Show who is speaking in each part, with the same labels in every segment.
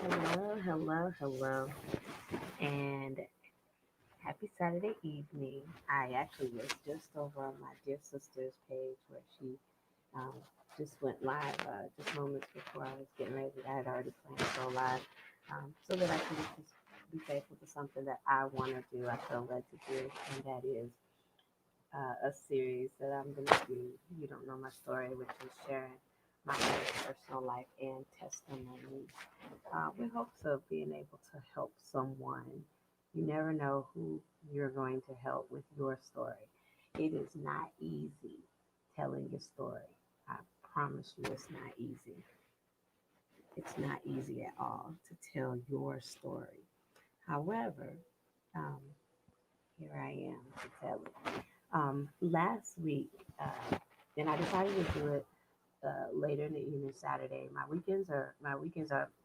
Speaker 1: Hello, hello, hello, and happy Saturday evening. I actually was just over on my dear sister's page where she um, just went live just moments before I was getting ready. I had already planned to go live so that I could just be faithful to something that I want to do, I feel led to do, and that is a series that I'm going to do. You don't know my story, which is sharing my own personal life and testimony with hopes of being able to help someone. You never know who you're going to help with your story. It is not easy telling your story. I promise you, it's not easy. It's not easy at all to tell your story. However, um, here I am to tell it. Last week, and I decided to do it later in the evening Saturday. My weekends are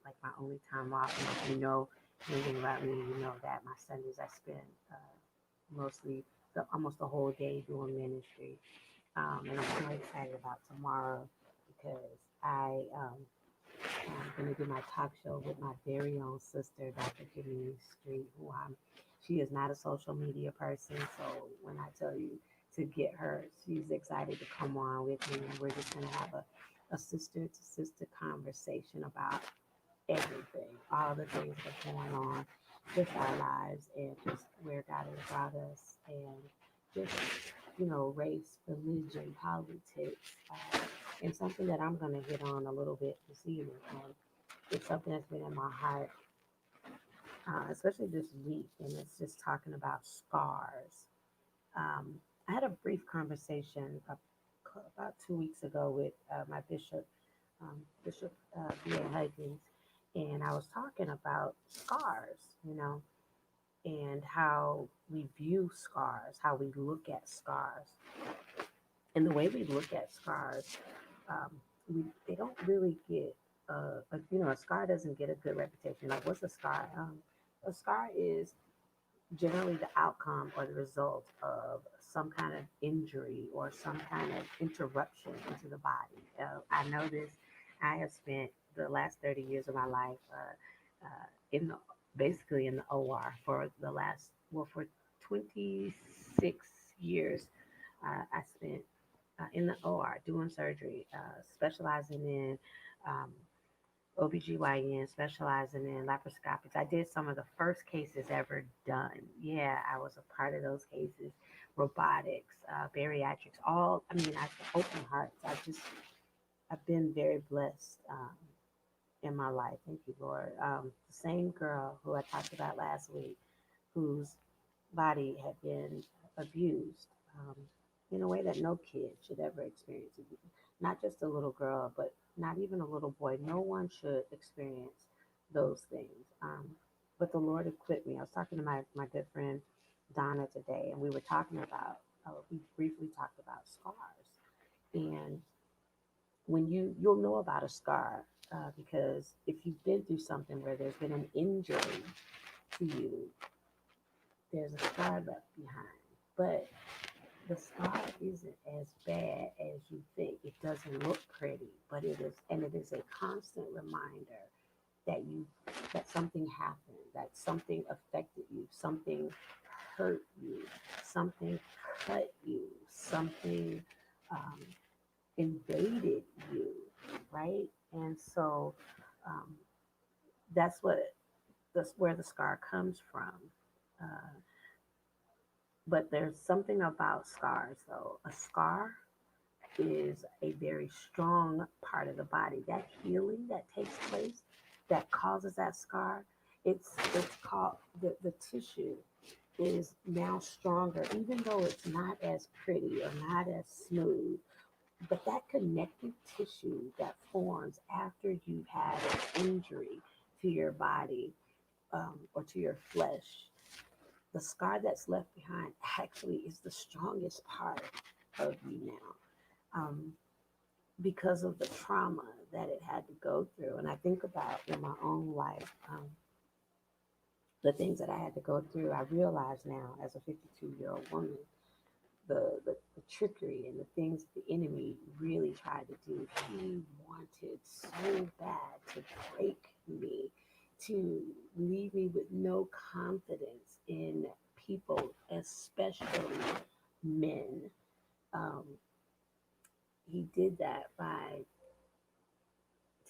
Speaker 1: like my only time off. And if you know anything about me, you know that my Sundays I spend mostly almost the whole day doing ministry. And I'm so excited about tomorrow because I'm going to do my talk show with my very own sister, Dr. Jeanean Street, she is not a social media person. So when I tell you to get her, she's excited to come on with me. And we're just going to have a sister to sister conversation about everything, all the things that are going on with our lives and just where God has brought us and just, race, religion, politics, and something that I'm going to hit on a little bit this evening. And it's something that's been in my heart, especially this week, and it's just talking about scars. Um, I had a brief conversation about 2 weeks ago with my bishop, Bishop B.A. Huggins, and I was talking about scars, and how we view scars, how we look at scars. And the way we look at scars, um, they don't really get, a scar doesn't get a good reputation. Like, what's a scar? A scar is generally the outcome or the result of some kind of injury or some kind of interruption into the body. I know this. I have spent the last 30 years of my life in the basically in the OR for the last for 26 years. I spent in the OR doing surgery, specializing in um, OBGYN, specializing in laparoscopics. I did some of the first cases ever done. Yeah, I was a part of those cases. Robotics, bariatrics, I open hearts. I've been very blessed in my life. Thank you, Lord. The same girl who I talked about last week, whose body had been abused in a way that no kid should ever experience. Not just a little girl, but not even a little boy. No one should experience those things. But the Lord equipped me. I was talking to my good friend Donna today, and we were talking about, we briefly talked about scars. And when you'll know about a scar because if you've been through something where there's been an injury to you, there's a scar left behind. But the scar isn't as bad as you think. It doesn't look pretty, but it is a constant reminder that something happened, that something affected you, something hurt you, something cut you, something um, invaded you, right? And so um, that's where the scar comes from. Uh, but there's something about scars, though. A scar is a very strong part of the body. That healing that takes place that causes that scar, it's called the tissue is now stronger, even though it's not as pretty or not as smooth. But that connective tissue that forms after you've had an injury to your body or to your flesh, the scar that's left behind actually is the strongest part of you now. Because of the trauma that it had to go through. And I think about in my own life, the things that I had to go through. I realize now, as a 52-year-old woman, the trickery and the things the enemy really tried to do. He wanted so bad to break me, to leave me with no confidence in people, especially men. Um, he did that by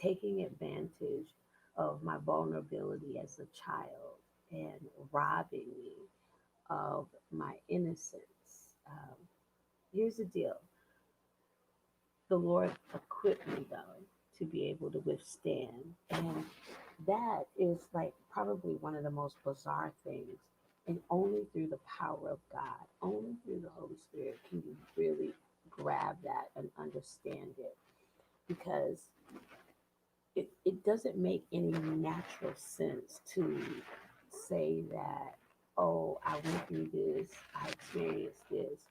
Speaker 1: taking advantage of my vulnerability as a child and robbing me of my innocence. Here's the deal: the Lord equipped me though to be able to withstand, and that is like probably one of the most bizarre things. And only through the power of God, only through the Holy Spirit can you really grab that and understand it, because it doesn't make any natural sense to say that, oh, I went through this, I experienced this,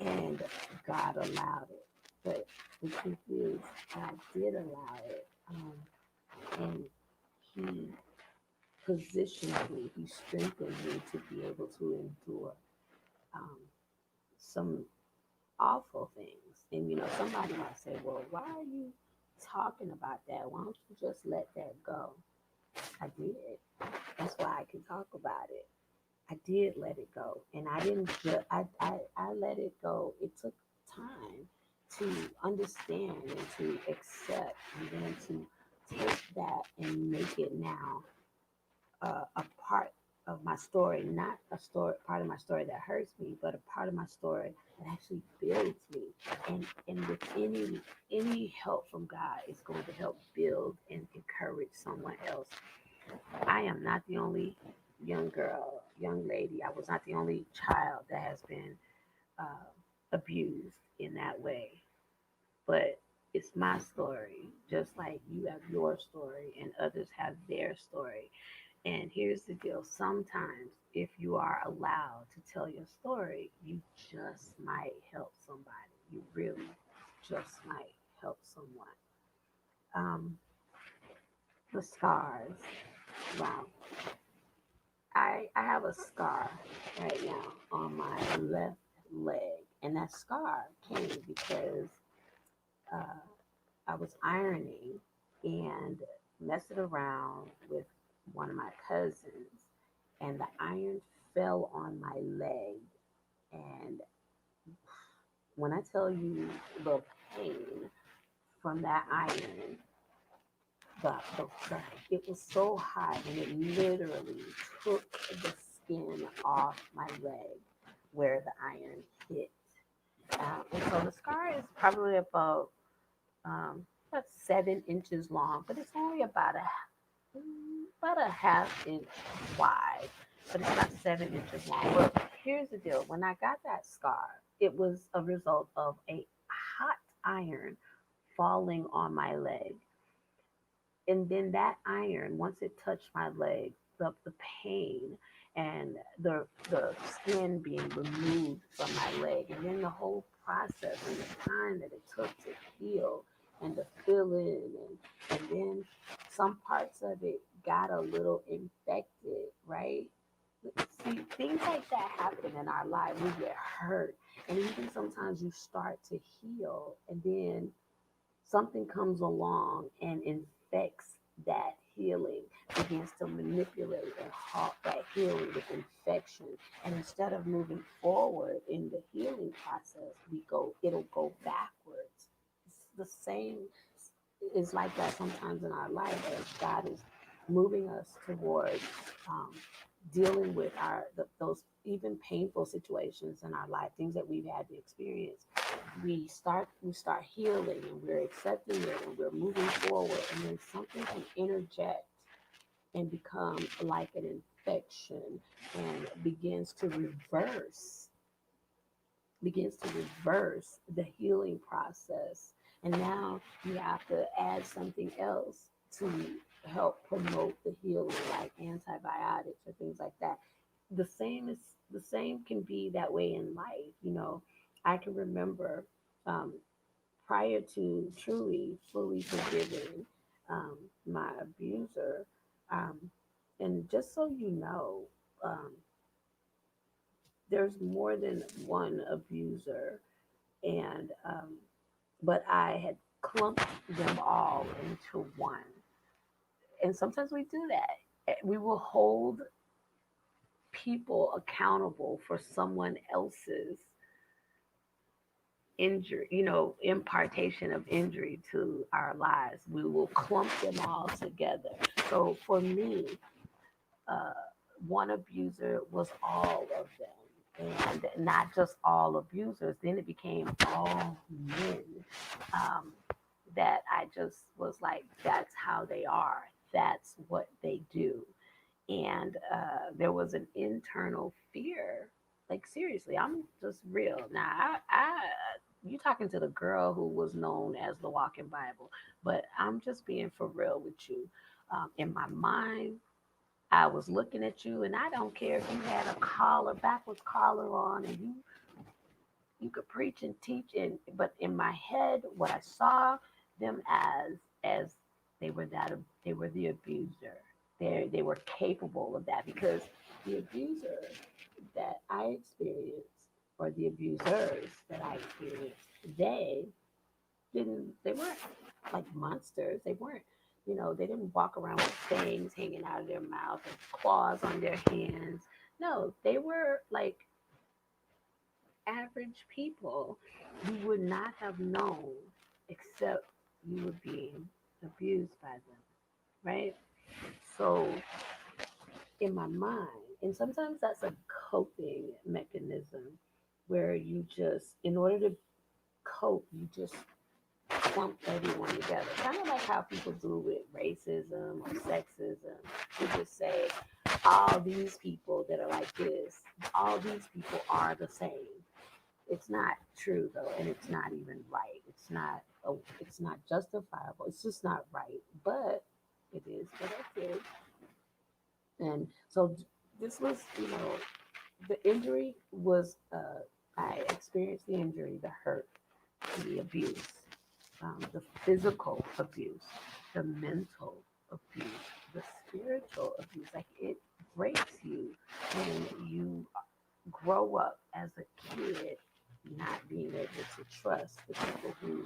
Speaker 1: and God allowed it. But the truth is, God did allow it. And He positioned me, He strengthened me to be able to endure um, some awful things. And somebody might say, well, why are you talking about that? Why don't you just let that go? I did. That's why I can talk about it. I did let it go. And I didn't just, I let it go. It took time to understand and to accept, and then to take that and make it now a part of my story, not a story part of my story that hurts me, but a part of my story that actually builds me. And with any help from God, it's going to help build and encourage someone else. I am not the only young girl, young lady. I was not the only child that has been uh, abused in that way. But it's my story, just like you have your story and others have their story. And here's the deal: sometimes, if you are allowed to tell your story, you just might help somebody. You really just might help someone. Um, the scars. Wow. I have a scar right now on my left leg. And that scar came because uh, I was ironing and messing around with one of my cousins, and the iron fell on my leg. And when I tell you the pain from that iron, the it was so hot, and it literally took the skin off my leg where the iron hit. And so the scar is probably about 7 inches long, but it's only about a half inch wide, but it's about 7 inches long. But here's the deal: when I got that scar, it was a result of a hot iron falling on my leg. And then that iron, once it touched my leg, the pain and the skin being removed from my leg, and then the whole process and the time that it took to heal and to fill in, and then some parts of it got a little infected, right? See, things like that happen in our lives. We get hurt, and even sometimes you start to heal, and then something comes along and infects that healing, begins to manipulate and halt that healing with infection. And instead of moving forward in the healing process, it'll go backwards. It's the same is like that sometimes in our life, as God is moving us towards um, dealing with those even painful situations in our life, things that we've had to experience. We start healing, and we're accepting it, and we're moving forward, and then something can interject and become like an infection, and begins to reverse the healing process. And now you have to add something else to help promote the healing, like antibiotics or things like that. The same can be that way in life. I can remember, um, prior to truly fully forgiving my abuser, um, and just so you know, um, there's more than one abuser, and but I had clumped them all into one. And sometimes we do that. We will hold people accountable for someone else's injury, impartation of injury to our lives. We will clump them all together. So for me, uh, one abuser was all of them, and not just all abusers. Then it became all men. Um, that I just was like, that's how they are. That's what they do. And there was an internal fear. Like seriously, I'm just real now. You talking to the girl who was known as the walking Bible, but I'm just being for real with you. In my mind, I was looking at you, and I don't care if you had a collar, backwards collar on, and you could preach and teach, and but in my head, what I saw them as they were they were the abuser. They were capable of that because the abuser that I experienced, or the abusers that I experienced, they they weren't like monsters. They weren't, they didn't walk around with fangs hanging out of their mouth and claws on their hands. No, they were like average people you would not have known except you were being abused by them, right? So in my mind, and sometimes that's a coping mechanism where you just, in order to cope, you just clump everyone together. Kind of like how people do with racism or sexism. You just say, all these people that are like this, all these people are the same. It's not true though, and it's not even right. It's not justifiable. It's just not right. But it is what it is. And so this was, the injury was. I experienced the injury, the hurt, the abuse, the physical abuse, the mental abuse, the spiritual abuse. Like it breaks you when you grow up as a kid not being able to trust the people who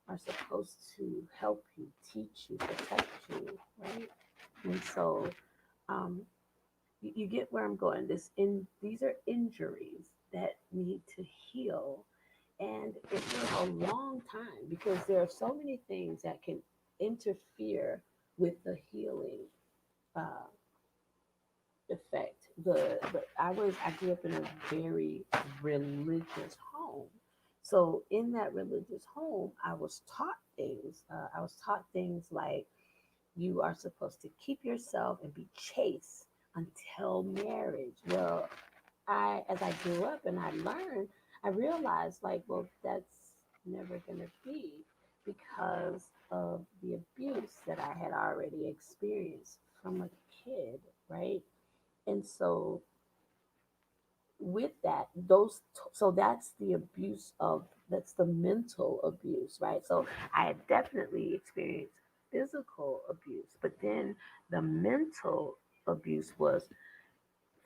Speaker 1: are supposed to help you, teach you, protect you, right? And so um, you get where I'm going. These are injuries that need to heal, and it took a long time because there are so many things that can interfere with the healing uh, effect. I grew up in a very religious home. So in that religious home, I was taught things. I was taught things like you are supposed to keep yourself and be chaste until marriage. Well, as I grew up and I learned, I realized like, well, that's never gonna be because of the abuse that I had already experienced from a kid, right? And so with that, so that's the abuse of that's the mental abuse, right? So I had definitely experienced physical abuse, but then the mental abuse was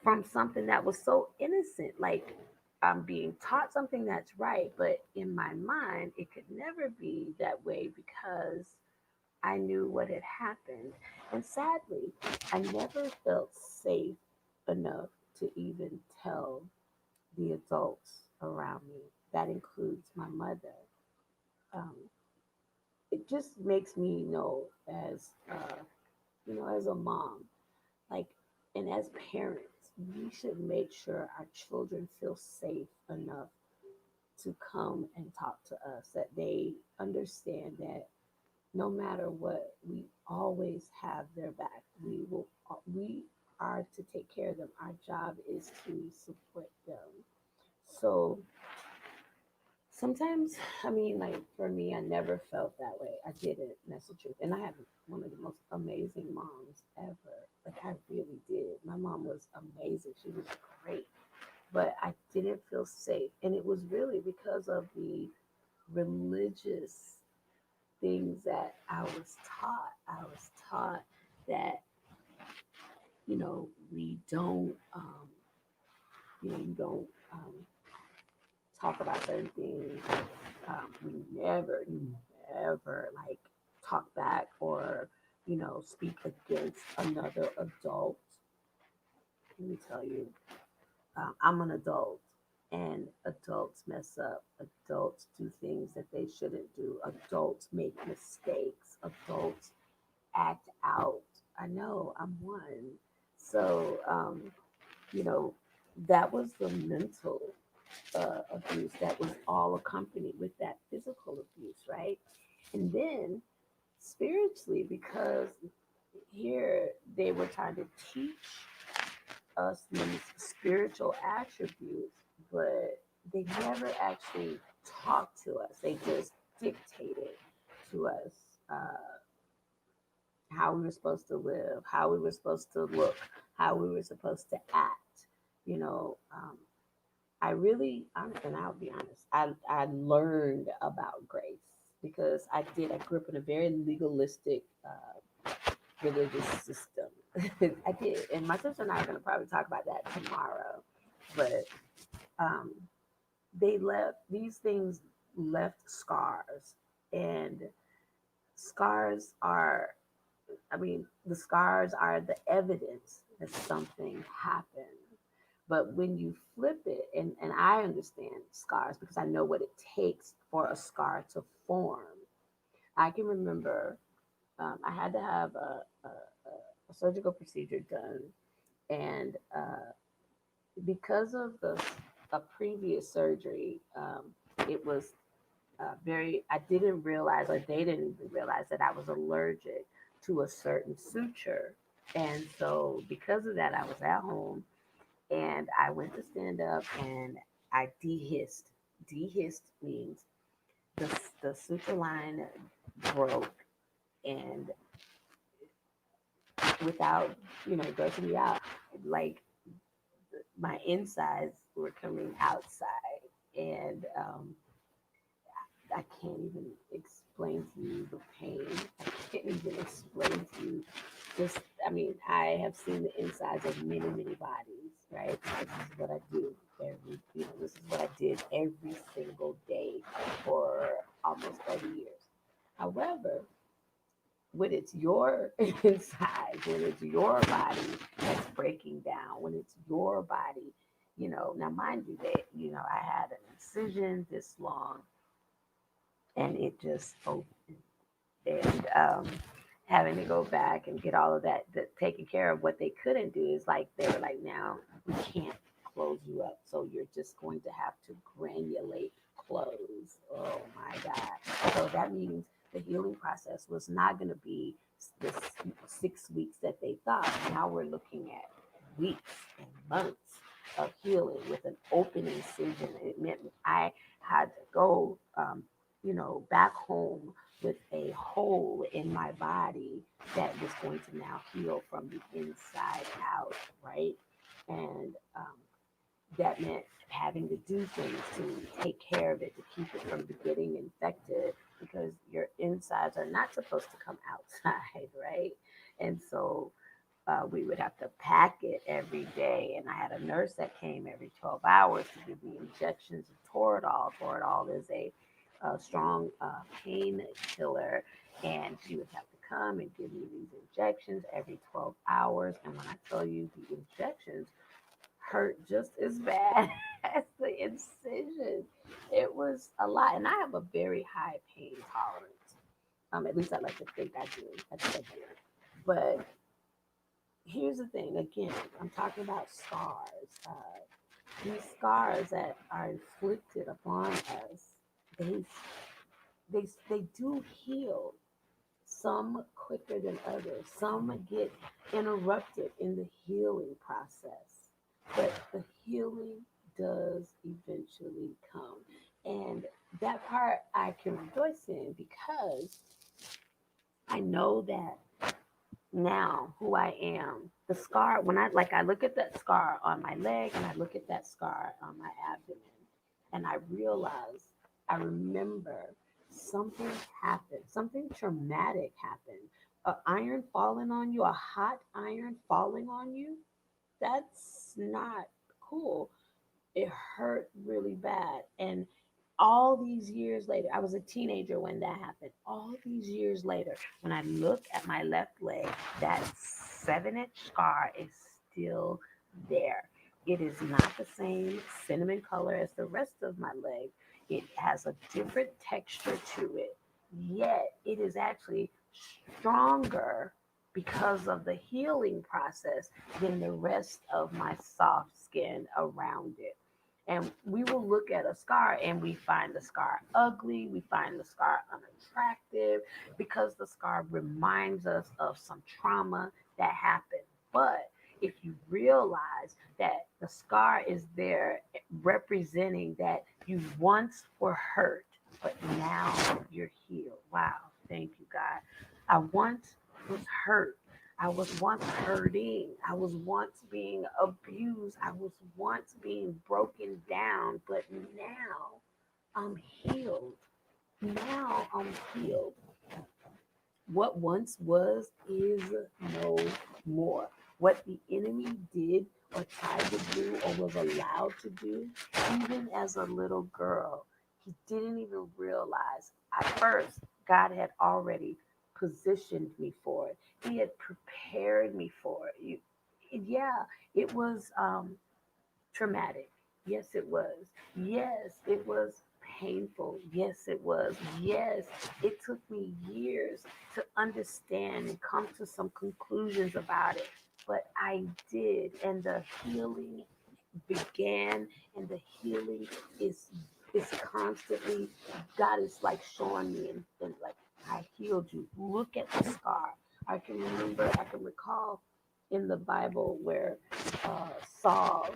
Speaker 1: from something that was so innocent, like I'm being taught something that's right, but in my mind it could never be that way because I knew what had happened. And sadly, I never felt safe enough to even tell the adults around me. That includes my mother. Um, it just makes me know as a mom, like, and as parents, we should make sure our children feel safe enough to come and talk to us, that they understand that no matter what, we always have their back. We are to take care of them. Our job is to support them. So sometimes, I mean, like for me, I never felt that way. I didn't. That's the truth. And I have one of the most amazing moms ever. Like I really did. My mom was amazing. She was great. But I didn't feel safe. And it was really because of the religious things that I was taught. I was taught that, we don't, you don't talk about certain things. We never like talk back or speak against another adult. Let me tell you, I'm an adult, and adults mess up. Adults do things that they shouldn't do. Adults make mistakes. Adults act out. I know I'm one. So, you know, that was the mental abuse that was all accompanied with that physical abuse, right? And then spiritually, because here they were trying to teach us these spiritual attributes, but they never actually talked to us. They just dictated to us uh, how we were supposed to live, how we were supposed to look, how we were supposed to act. You know, and I'll be honest, I learned about grace because I grew up in a very legalistic religious system. I did. And my sister and I are going to probably talk about that tomorrow. But um, these things left scars. And scars are, the scars are the evidence that something happened. But when you flip it, and I understand scars because I know what it takes for a scar to form. I can remember I had to have a surgical procedure done, and because of the a previous surgery, it was very. I didn't realize, or they didn't even realize that I was allergic to a certain suture, and so because of that, I was at home, and I went to stand up, and I dehissed. Dehissed means the suture line broke, and without grossing me out, like my insides were coming outside, and I can't even explain to you the pain. I can't even explain to you just. I have seen the insides of many, many bodies. Right, this is what I do this is what I did every single day for almost 30 years. However, when it's your inside, when it's your body that's breaking down, when it's your body, now mind you that, I had an incision this long and it just opened. And having to go back and get all of that, taken care of, what they couldn't do is like, they were like, now we can't close you up. So you're just going to have to granulate clothes. Oh my God. So that means the healing process was not going to be the 6 weeks that they thought. Now we're looking at weeks and months of healing with an open incision. It meant I had to go, back home with a hole in my body that was going to now heal from the inside out, right? And that meant having to do things to take care of it, to keep it from getting infected, because your insides are not supposed to come outside, right? And so we would have to pack it every day. And I had a nurse that came every 12 hours to give me injections of Toradol. Toradol is a strong pain killer. And she would have to come and give me these injections every 12 hours. And when I tell you, the injections hurt just as bad as the incision. It was a lot. And I have a very high pain tolerance. At least I like to think I do. I think I do. But here's the thing, again, I'm talking about scars. These scars that are inflicted upon us, they they do heal. Some quicker than others. Some get interrupted in the healing process, but the healing does eventually come. And that part I can rejoice in because I know that now who I am. The scar, when I look at that scar on my leg and I look at that scar on my abdomen, and I remember something happened, something traumatic happened. A iron falling on you, a hot iron falling on you, that's not cool. It hurt really bad. And All these years later, I was a teenager when that happened. All these years later, when I look at my left leg, that 7-inch scar is still there. It is not the same cinnamon color as the rest of my leg. It has a different texture to it, yet it is actually stronger because of the healing process than the rest of my soft skin around it. And we will look at a scar and we find the scar ugly, we find the scar unattractive because the scar reminds us of some trauma that happened. But if you realize that the scar is there representing that you once were hurt, but now you're healed. Wow, thank you, God. I once was hurt. I was once hurting. I was once being abused. I was once being broken down, but now I'm healed. Now I'm healed. What once was is no more. What the enemy did or tried to do or was allowed to do, even as a little girl, he didn't even realize. At first, God had already positioned me for it. He had prepared me for it. Yeah, it was traumatic. Yes, it was. Yes, it was painful. Yes, it was. Yes, it took me years to understand and come to some conclusions about it. But I did, and the healing began, and the healing is constantly. God is like showing me, and like I healed you. Look at the scar. I can remember. I can recall in the Bible where Saul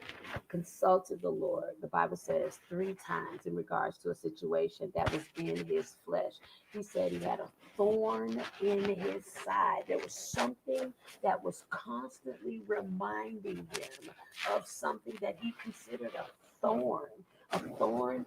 Speaker 1: consulted the Lord. The Bible says 3 times in regards to a situation that was in his flesh. He said he had a thorn in his side. There was something that was constantly reminding him of something that he considered a thorn. A thorn.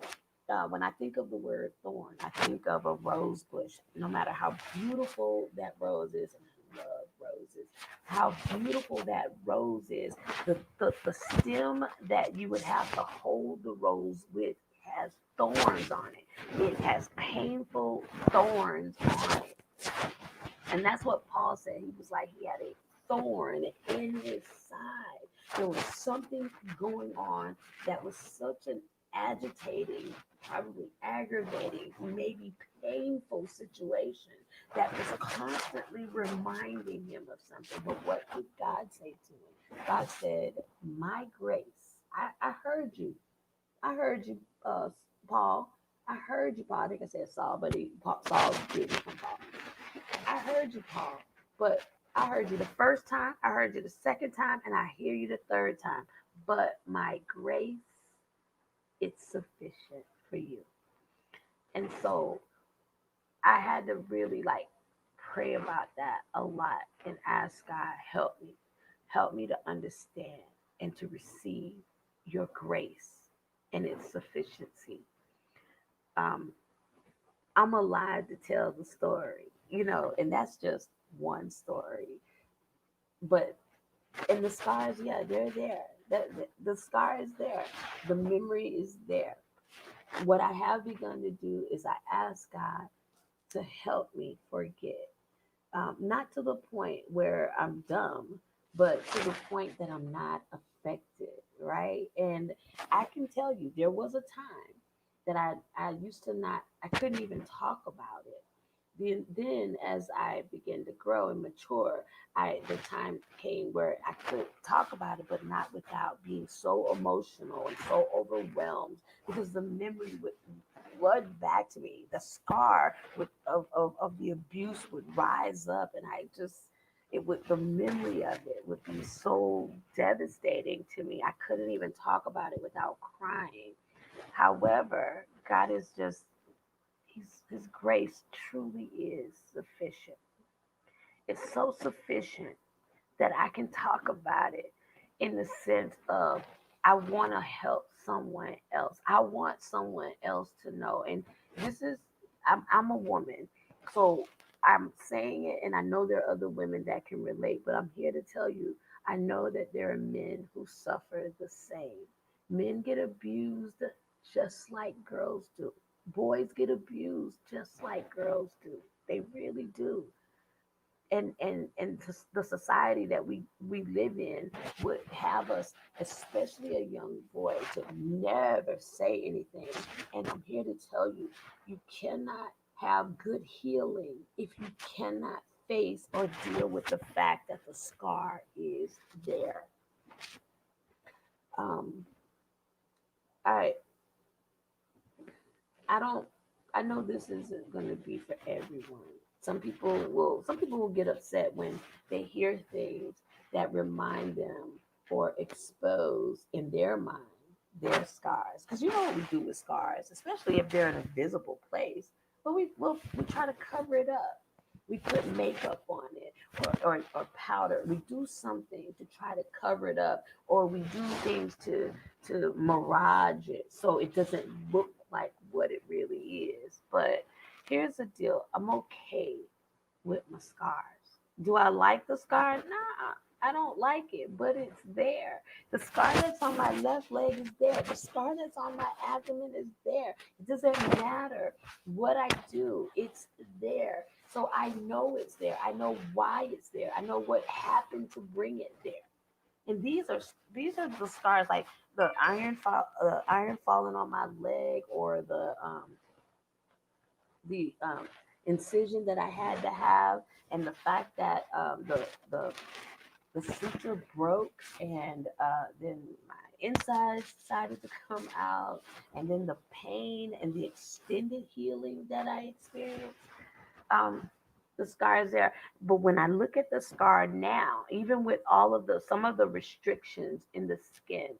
Speaker 1: When I think of the word thorn, I think of a rose bush. No matter how beautiful that rose is, and I love roses, how beautiful that rose is, the stem that you would have to hold the rose with has thorns on it. It has painful thorns on it. And that's what Paul said. He was like, he had a thorn in his side. There was something going on that was such an agitating, probably aggravating, maybe painful situation that was constantly reminding him of something. But what did God say to him? God said, my grace. I heard you. I heard you, Paul. I heard you, Paul. I think I said Saul, but Saul didn't from Paul. I heard you, Paul, but I heard you the first time, I heard you the second time, and I hear you the third time. But my grace, it's sufficient for you. And so I had to really like pray about that a lot and ask God, help me to understand and to receive your grace and its sufficiency. Um, I'm alive to tell the story, and that's just one story. But and the scars, yeah, they're there. The scar is there. The memory is there. What I have begun to do is I ask God to help me forget. Not to the point where I'm dumb, but to the point that I'm not affected, right? And I can tell you, there was a time that I used to not, I couldn't even talk about it. Then as I began to grow and mature, the time came where I could talk about it, but not without being so emotional and so overwhelmed because the memory would flood back to me. The scar of the abuse would rise up, and the memory of it would be so devastating to me. I couldn't even talk about it without crying. However, God is just his grace truly is sufficient. It's so sufficient that I can talk about it in the sense of I want to help someone else. I want someone else to know. And this is, I'm a woman. So I'm saying it, and I know there are other women that can relate, but I'm here to tell you I know that there are men who suffer the same. Men get abused just like girls do. Boys get abused just like girls do. They really do. And the society that we live in would have us, especially a young boy, to never say anything. And I'm here to tell you, you cannot have good healing if you cannot face or deal with the fact that the scar is there. um i I don't. I know this isn't going to be for everyone. Some people will get upset when they hear things that remind them or expose in their mind their scars. Because you know what we do with scars, especially if they're in a visible place. But we try to cover it up. We put makeup on it, or powder. We do something to try to cover it up, or we do things to mirage it so it doesn't look like what it really is. But here's the deal, I'm okay with my scars. Do I like the scar? Nah, I don't like it, but it's there. The scar that's on my left leg is there. The scar that's on my abdomen is there. It doesn't matter what I do, it's there. So I know it's there. I know why it's there. I know what happened to bring it there. And these are the scars, like the iron falling on my leg, or the incision that I had to have, and the fact that the suture broke, and then my inside decided to come out, and then the pain and the extended healing that I experienced. Um, the scar is there, but when I look at the scar now, even with all of the some of the restrictions in the skin,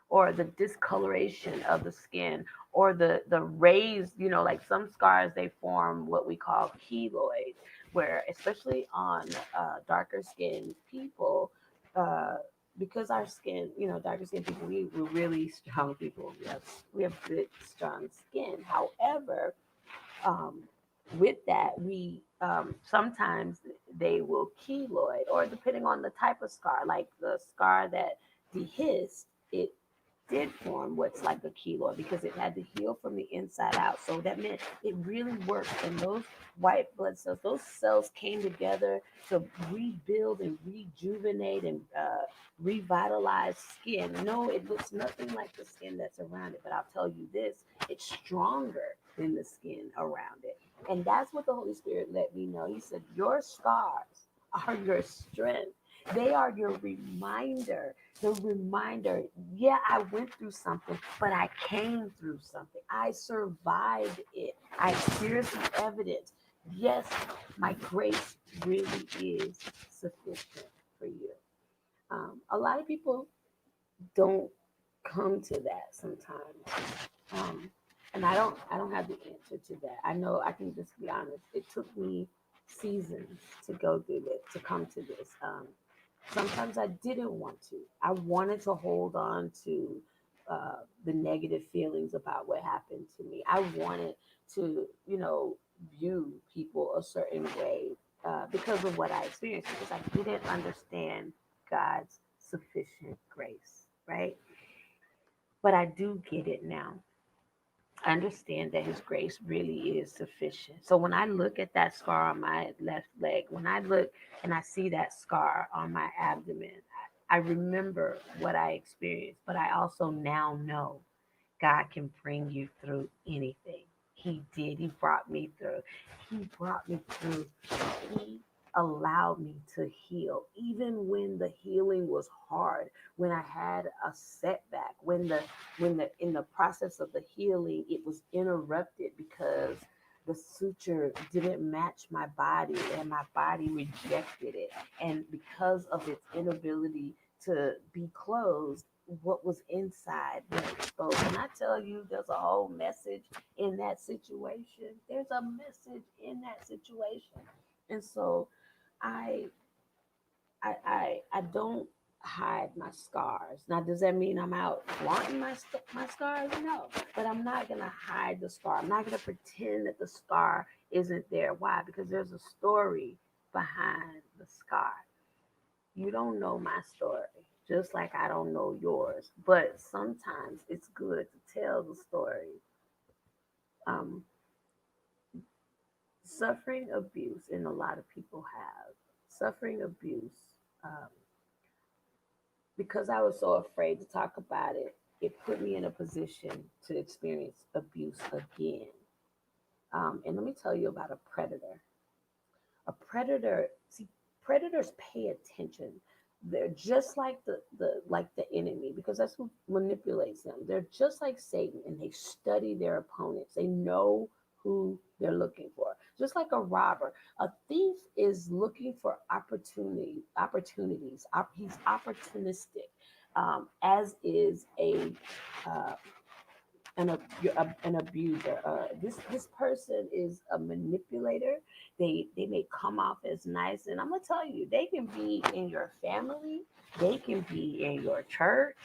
Speaker 1: or the discoloration of the skin, or the raised, like some scars, they form what we call keloids, where especially on darker skinned people, uh, because our skin, darker skinned people, we're really strong people. We have good strong skin. However, um, with that, we sometimes they will keloid, or depending on the type of scar, like the scar that dehisced, it did form what's like a keloid because it had to heal from the inside out. So that meant it really worked. And those white blood cells, those cells came together to rebuild and rejuvenate and revitalize skin. No, it looks nothing like the skin that's around it. But I'll tell you this, it's stronger than the skin around it. And that's what the Holy Spirit let me know. He said, your scars are your strength. They are your reminder. The reminder, yeah, I went through something, but I came through something. I survived it. I experienced the evidence. Yes, my grace really is sufficient for you. A lot of people don't come to that sometimes. Um, and I don't have the answer to that. I know, I can just be honest. It took me seasons to go through this, to come to this. Sometimes I didn't want to. I wanted to hold on to the negative feelings about what happened to me. I wanted to, view people a certain way because of what I experienced, because I didn't understand God's sufficient grace, right? But I do get it now. I understand that His grace really is sufficient. So when I look at that scar on my left leg, when I look and I see that scar on my abdomen, I remember what I experienced, but I also now know God can bring you through anything. He did. He brought me through. He brought me through. He allowed me to heal, even when the healing was hard, when I had a setback, when the in the process of the healing, it was interrupted because the suture didn't match my body and my body rejected it. And because of its inability to be closed, what was inside was exposed. And I tell you, there's a whole message in that situation. There's a message in that situation. And so I I don't hide my scars. Now, does that mean I'm out flaunting my scars? No, but I'm not gonna hide the scar. I'm not gonna pretend that the scar isn't there. Why? Because there's a story behind the scar. You don't know my story. just like I don't know yours. But sometimes it's good to tell the story. Um, Suffering abuse, and a lot of people have suffering abuse. Um, because I was so afraid to talk about it, it put me in a position to experience abuse again. And let me tell you about a predator. A predator, see, predators pay attention. They're just like the enemy, because that's who manipulates them. They're just like Satan, and they study their opponents. They know who they're looking for. Just like a robber, a thief is looking for opportunities. He's opportunistic, as is uh, an abuser. This person is a manipulator. They may come off as nice, and I'm gonna tell you, they can be in your family, they can be in your church,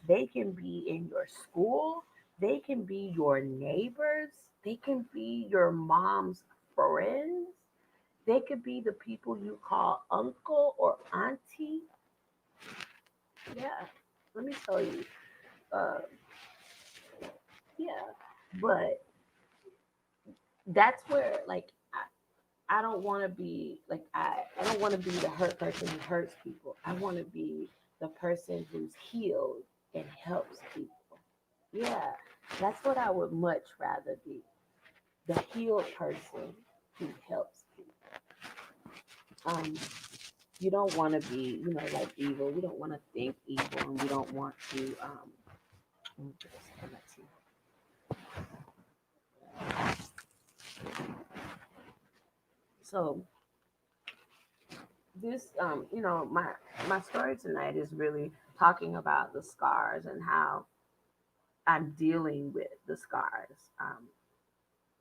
Speaker 1: they can be in your school, they can be your neighbors, they can be your mom's friends, they could be the people you call uncle or auntie. Yeah, let me tell you. Uh, yeah, but that's where like I don't want to be like I don't want to be the hurt person who hurts people. I want to be the person who's healed and helps people. Yeah, that's what I would much rather be. The healed person who helps people. Um, you don't want to be, like evil. You don't want to think evil, and you don't want to. Let me put this on my tea. So this, my story tonight is really talking about the scars and how I'm dealing with the scars.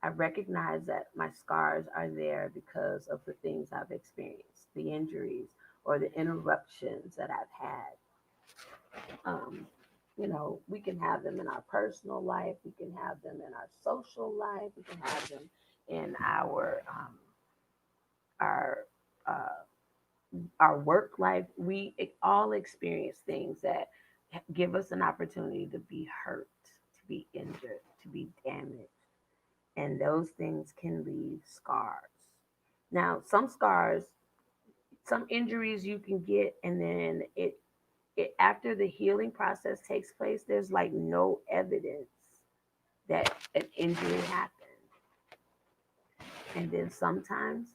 Speaker 1: I recognize that my scars are there because of the things I've experienced, the injuries or the interruptions that I've had. Um, we can have them in our personal life, we can have them in our social life, we can have them in our uh, our work life. We all experience things that give us an opportunity to be hurt, to be injured, to be damaged, and those things can leave scars. Now, some scars, some injuries you can get, and then it after the healing process takes place, there's like no evidence that an injury happened. And then sometimes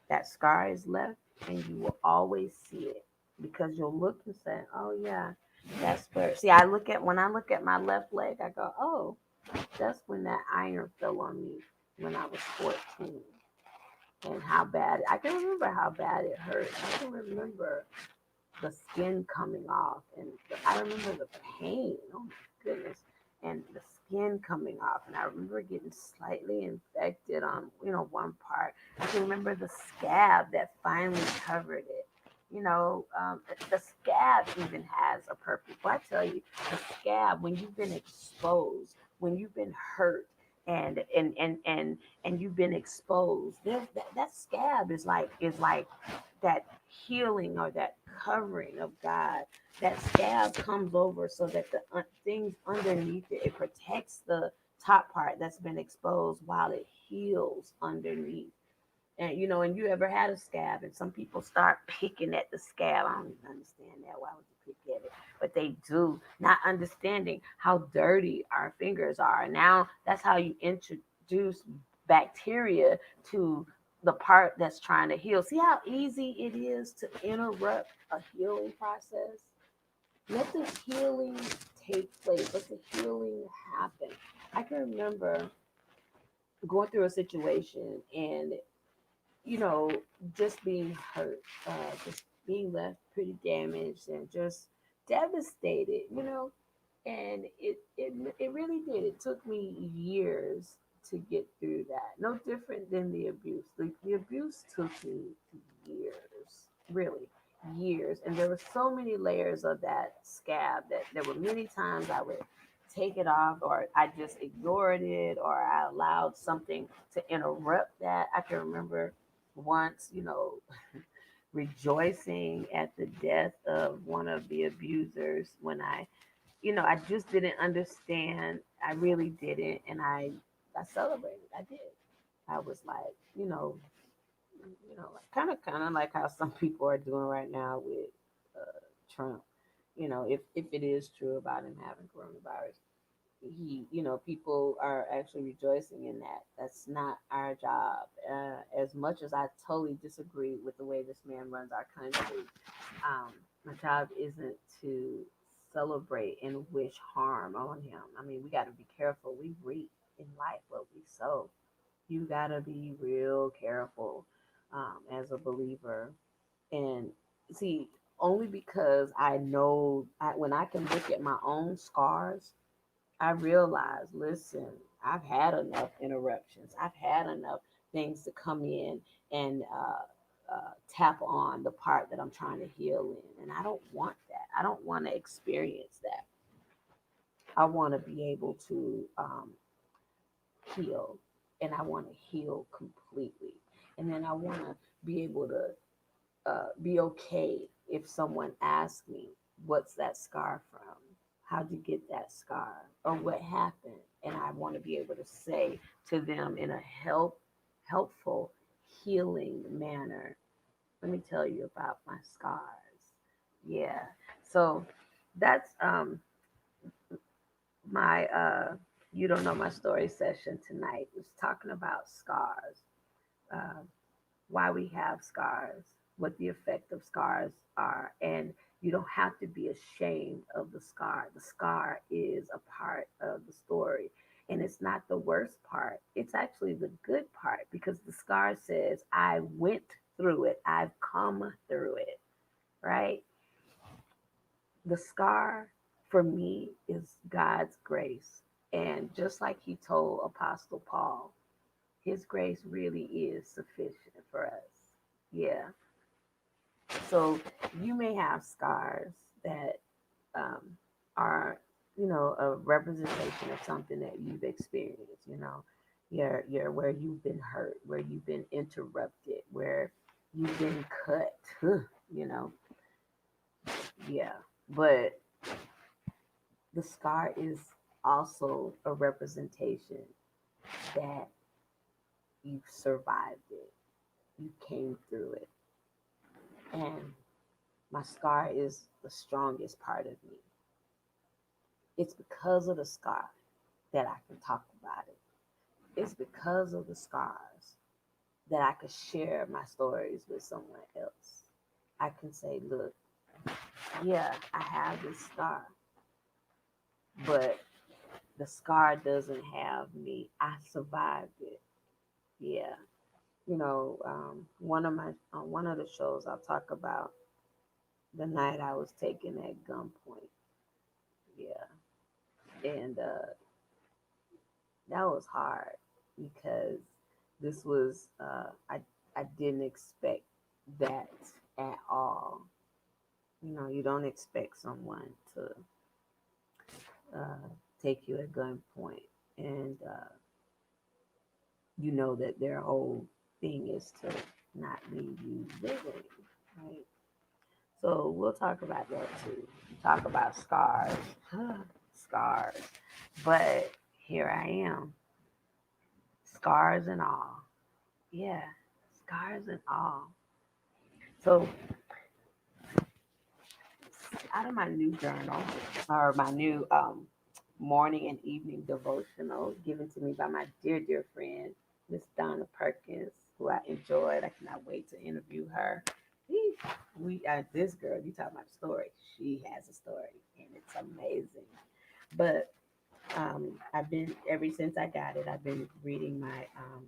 Speaker 1: that scar is left, and you will always see it because you'll look and say, "Oh yeah, that's where." See, when I look at my left leg, I go, "Oh, that's when that iron fell on me when I was 14." And how bad I can remember how bad it hurt. I can remember the skin coming off, and I remember the pain. Oh my goodness! And the skin coming off, and I remember getting slightly infected on one part. I can remember the scab that finally covered it. The scab even has a purpose. Well, I tell you, the scab, when you've been exposed, when you've been hurt, and you've been exposed, that scab is like that healing or that covering of God. That scab comes over so that the things underneath it protects the top part that's been exposed while it heals underneath. And you ever had a scab, and some people start picking at the scab. I don't even understand that. Why would you pick at it? But they do, not understanding how dirty our fingers are. Now that's how you introduce bacteria to the part that's trying to heal. See how easy it is to interrupt a healing process? Let the healing take place. Let the healing happen. I can remember going through a situation, and you know, just being hurt, just being left pretty damaged and just devastated, and it really did. It took me years to get through that. No different than the abuse. The abuse took me years, really years, and there were so many layers of that scab that there were many times I would take it off, or I just ignored it, or I allowed something to interrupt that. I can remember once, rejoicing at the death of one of the abusers when I just didn't understand. I really didn't. And I celebrated. I did. I was like, like kind of like how some people are doing right now with Trump. If it is true about him having coronavirus, people are actually rejoicing in that. That's not our job. As much as I totally disagree with the way this man runs our country, my job isn't to celebrate and wish harm on him. I mean, we got to be careful. We reap in life what we sow. You got to be real careful as a believer. And see, only because I know when I can look at my own scars, I realize, listen, I've had enough interruptions. I've had enough things to come in and tap on the part that I'm trying to heal in. And I don't want that. I don't want to experience that. I want to be able to heal, and I want to heal completely. And then I want to be able to be okay if someone asks me, what's that scar from? How'd you get that scar? Or what happened? And I want to be able to say to them in a helpful, healing manner, let me tell you about my scars. Yeah. So that's my you don't know my story session tonight. Was talking about scars. Uh, why we have scars, what the effect of scars are. And you don't have to be ashamed of the scar. The scar is a part of the story. And it's not the worst part, it's actually the good part because the scar says, I went through it, I've come through it, right? The scar for me is God's grace. And just like he told Apostle Paul, his grace really is sufficient for us. Yeah. So you may have scars that are, a representation of something that you've experienced. You're where you've been hurt, where you've been interrupted, where you've been cut. you know, yeah. But the scar is also a representation that you survived it, you came through it, and my scar is the strongest part of me. It's because of the scar that I can talk about it. It's because of the scars that I can share my stories with someone else. I can say, look, yeah, I have this scar, but the scar doesn't have me. I survived it. Yeah. One of the shows I'll talk about the night I was taken at gunpoint. Yeah. And that was hard because this was I didn't expect that at all. You don't expect someone to uh, take you at gunpoint, and you know that their whole thing is to not leave you living, right? So we'll talk about that too. Talk about scars, scars. But here I am, scars and all. Yeah, scars and all. So out of my new journal or my new morning and evening devotional given to me by my dear, dear friend, Miss Donna Perkins, who I enjoyed. I cannot wait to interview her. This girl, you talking about a story. She has a story and it's amazing. But I've been, ever since I got it, I've been reading my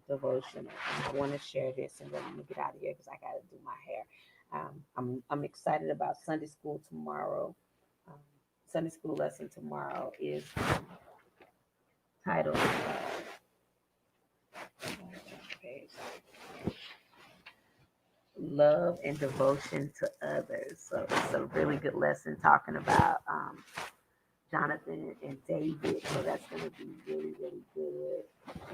Speaker 1: devotional. And I want to share this and then I'm going to get out of here because I got to do my hair. I'm excited about Sunday school tomorrow. Um, Sunday school lesson tomorrow is titled okay, Love and Devotion to Others. So it's a really good lesson talking about Jonathan and David. So that's going to be really, really good.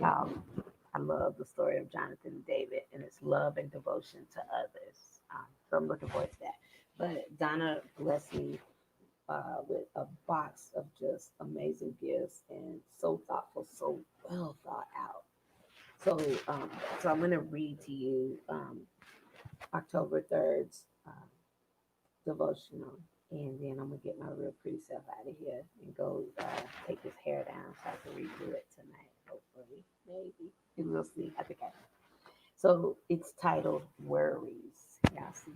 Speaker 1: I love the story of Jonathan and David, and it's love and devotion to others. So I'm looking forward to that. But Donna blessed me with a box of just amazing gifts and so thoughtful, so well thought out. So, um, so I'm going to read to you October 3rd's devotional, and then I'm gonna get my real pretty self out of here and go take this hair down so I can redo it tonight. Hopefully, maybe we'll see. I think I can. So it's titled "Worries." Y'all see.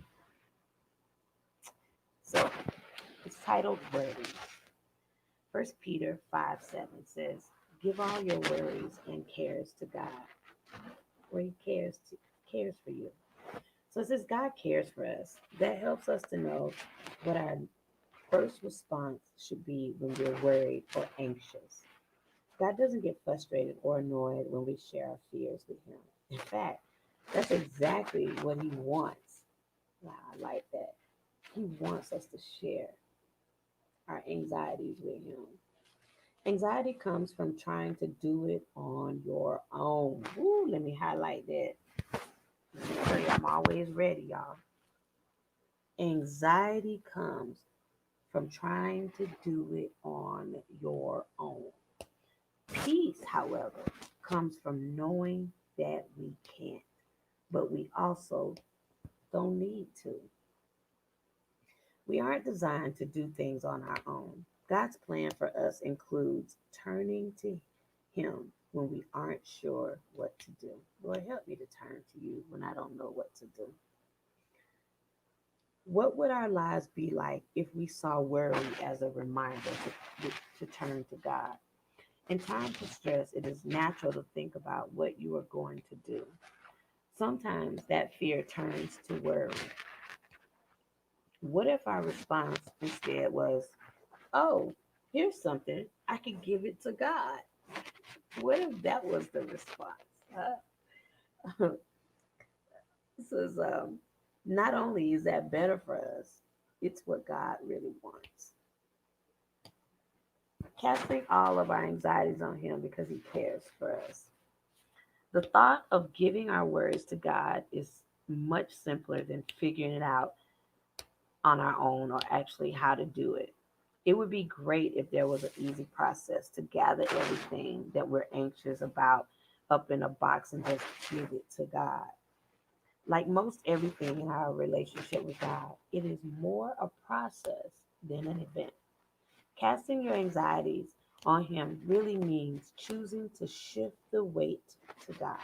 Speaker 1: So it's titled "Worries." First Peter 5:7 says, "Give all your worries and cares to God, for He cares for you." So it says God cares for us. That helps us to know what our first response should be when we're worried or anxious. God doesn't get frustrated or annoyed when we share our fears with Him. In fact, that's exactly what He wants. Wow, I like that. He wants us to share our anxieties with Him. Anxiety comes from trying to do it on your own. Ooh, let me highlight that. I'm always ready, y'all. Anxiety comes from trying to do it on your own. Peace, however, comes from knowing that we can't, but we also don't need to. We aren't designed to do things on our own. God's plan for us includes turning to Him when we aren't sure what to do. Lord, help me to turn to you when I don't know what to do. What would our lives be like if we saw worry as a reminder to turn to God? In times of stress, it is natural to think about what you are going to do. Sometimes that fear turns to worry. What if our response instead was, oh, here's something, I could give it to God? What if that was the response? This is not only is that better for us, it's what God really wants. Casting all of our anxieties on Him because He cares for us. The thought of giving our worries to God is much simpler than figuring it out on our own or actually how to do it. It would be great if there was an easy process to gather everything that we're anxious about up in a box and just give it to God. Like most everything in our relationship with God, it is more a process than an event. Casting your anxieties on Him really means choosing to shift the weight to God.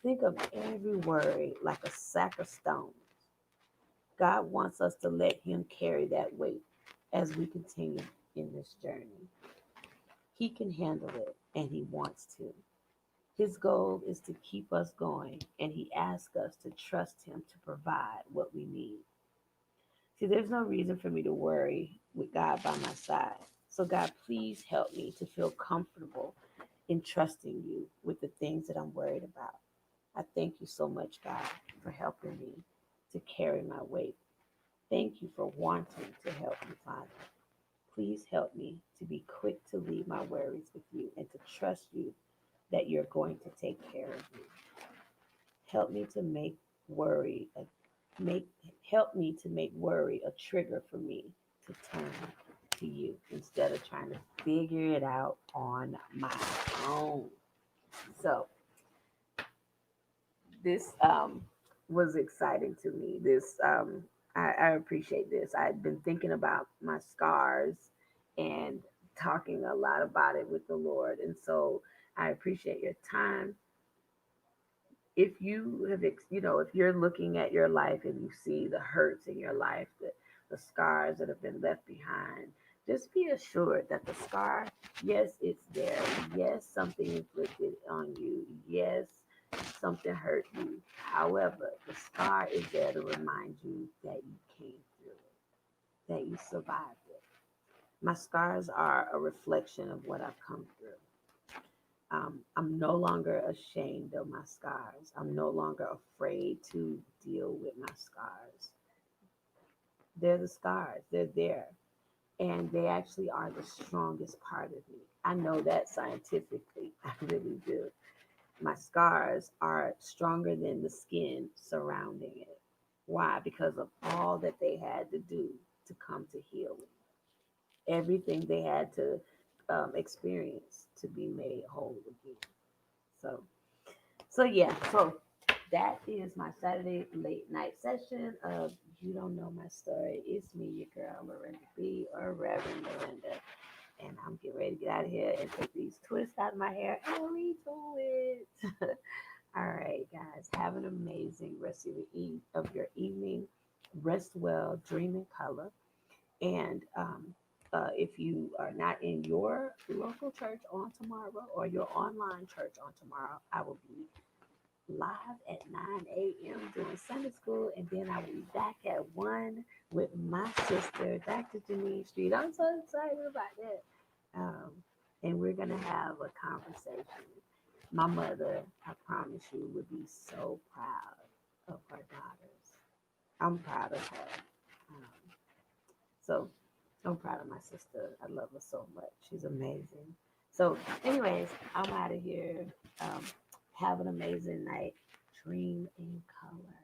Speaker 1: Think of every worry like a sack of stones. God wants us to let Him carry that weight as we continue in this journey. He can handle it and He wants to. His goal is to keep us going, and He asks us to trust Him to provide what we need. See, there's no reason for me to worry with God by my side. So, God, please help me to feel comfortable in trusting you with the things that I'm worried about. I thank you so much, God, for helping me to carry my weight. Thank you for wanting to help me, Father. Please help me to be quick to leave my worries with you and to trust you that you're going to take care of me. Help me to worry a make help me to make worry a trigger for me to turn to you instead of trying to figure it out on my own. So this was exciting to me. I appreciate this. I've been thinking about my scars and talking a lot about it with the Lord, and so I appreciate your time. If you have, if you're looking at your life and you see the hurts in your life, the scars that have been left behind, just be assured that the scar, yes, it's there. Yes, something inflicted on you. Yes, something hurt you. However, the scar is there to remind you that you came through it, that you survived it. My scars are a reflection of what I've come through. I'm no longer ashamed of my scars. I'm no longer afraid to deal with my scars. They're the scars, they're there. And they actually are the strongest part of me. I know that scientifically. I really do. My scars are stronger than the skin surrounding it. Why? Because of all that they had to do to come to healing, everything they had to experience to be made whole again. So, so that is my Saturday late night session of You Don't Know My Story. It's me, your girl, Lorenda B, or Reverend Lorenda. And I'm getting ready to get out of here and take these twists out of my hair and redo it. All right, guys, have an amazing rest of your evening. Rest well, dream in color. And if you are not in your local church on tomorrow or your online church on tomorrow, I will be live at 9 a.m. doing Sunday school, and then I will be back at 1 with my sister, Dr. Jeanean Street. I'm so excited about that. Um, and we're going to have a conversation. My mother, I promise you, would be so proud of her daughters. I'm proud of her. Um, so I'm proud of my sister. I love her so much. She's amazing. So, anyways, I'm out of here. Um, have an amazing night. Dream in color.